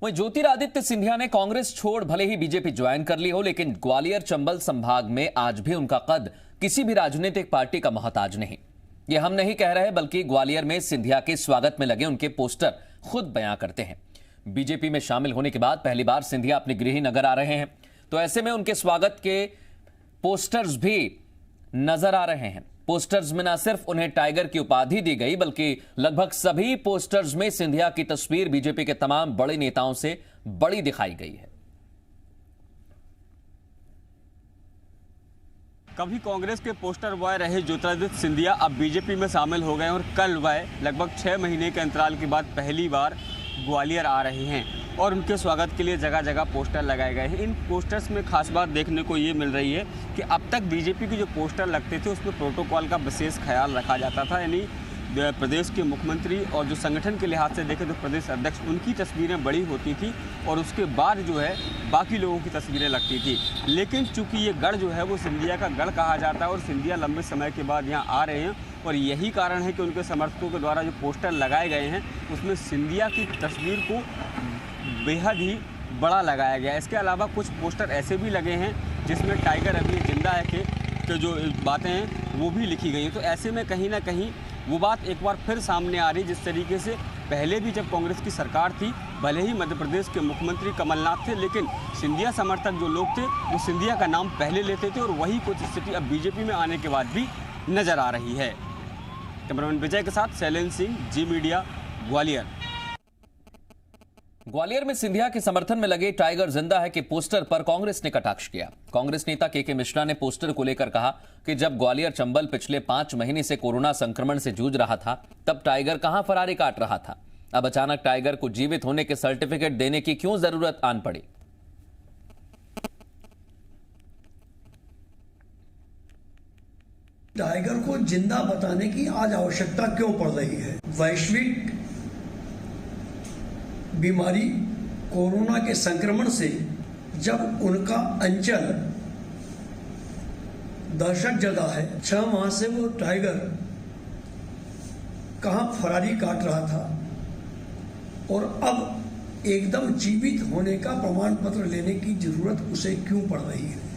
वहीं ज्योतिरादित्य सिंधिया ने कांग्रेस छोड़ भले ही बीजेपी ज्वाइन कर ली हो, लेकिन ग्वालियर चंबल संभाग में आज भी उनका कद किसी भी राजनीतिक पार्टी का मोहताज नहीं। ये हम नहीं कह रहे, बल्कि ग्वालियर में सिंधिया के स्वागत में लगे उनके पोस्टर खुद बयां करते हैं। बीजेपी में शामिल होने के बाद पहली बार सिंधिया अपने गृह नगर आ रहे हैं, तो ऐसे में उनके स्वागत के पोस्टर्स भी नजर आ रहे हैं। पोस्टर्स में न सिर्फ उन्हें टाइगर की उपाधि दी गई, बल्कि लगभग सभी पोस्टर्स में सिंधिया की तस्वीर बीजेपी के तमाम बड़े नेताओं से बड़ी दिखाई गई है। कभी कांग्रेस के पोस्टर बॉय रहे ज्योतिरादित्य सिंधिया अब बीजेपी में शामिल हो गए और कल वह लगभग 6 महीने के अंतराल के बाद पहली बार ग्वालियर आ रहे हैं और उनके स्वागत के लिए जगह जगह पोस्टर लगाए गए हैं। इन पोस्टर्स में खास बात देखने को ये मिल रही है कि अब तक बीजेपी के जो पोस्टर लगते थे उसमें प्रोटोकॉल का विशेष ख्याल रखा जाता था, यानी प्रदेश के मुख्यमंत्री और जो संगठन के लिहाज से देखें तो प्रदेश अध्यक्ष, उनकी तस्वीरें बड़ी होती थी और उसके बाद जो है बाकी लोगों की तस्वीरें लगती थी। लेकिन चूंकि ये गढ़ जो है वो सिंधिया का गढ़ कहा जाता है और सिंधिया लंबे समय के बाद यहाँ आ रहे हैं और यही कारण है कि उनके समर्थकों के द्वारा जो पोस्टर लगाए गए हैं उसमें सिंधिया की तस्वीर को बेहद ही बड़ा लगाया गया है। इसके अलावा कुछ पोस्टर ऐसे भी लगे हैं जिसमें टाइगर अभी जिंदा है के जो बातें हैं वो भी लिखी गई हैं। तो ऐसे में कहीं ना कहीं वो बात एक बार फिर सामने आ रही, जिस तरीके से पहले भी जब कांग्रेस की सरकार थी, भले ही मध्य प्रदेश के मुख्यमंत्री कमलनाथ थे, लेकिन सिंधिया समर्थक जो लोग थे वो सिंधिया का नाम पहले लेते थे और वही कुछ स्थिति अब बीजेपी में आने के बाद भी नजर आ रही है। कैमरामैन विजय के साथ शैलेंद्र सिंह, जी मीडिया, ग्वालियर। ग्वालियर में सिंधिया के समर्थन में लगे टाइगर जिंदा है के पोस्टर पर कांग्रेस ने कटाक्ष किया। कांग्रेस नेता के मिश्रा ने पोस्टर को लेकर कहा कि जब ग्वालियर चंबल पिछले 5 महीने से कोरोना संक्रमण से जूझ रहा था, तब टाइगर कहां फरारी काट रहा था। अब अचानक टाइगर को जीवित होने के सर्टिफिकेट देने की क्यों जरूरत आन पड़ी। टाइगर को जिंदा बताने की आज आवश्यकता क्यों पड़ रही है। वैश्विक बीमारी कोरोना के संक्रमण से जब उनका अंचल दहशत जदा है, 6 माह से वो टाइगर कहां फरारी काट रहा था और अब एकदम जीवित होने का प्रमाण पत्र लेने की जरूरत उसे क्यों पड़ रही है।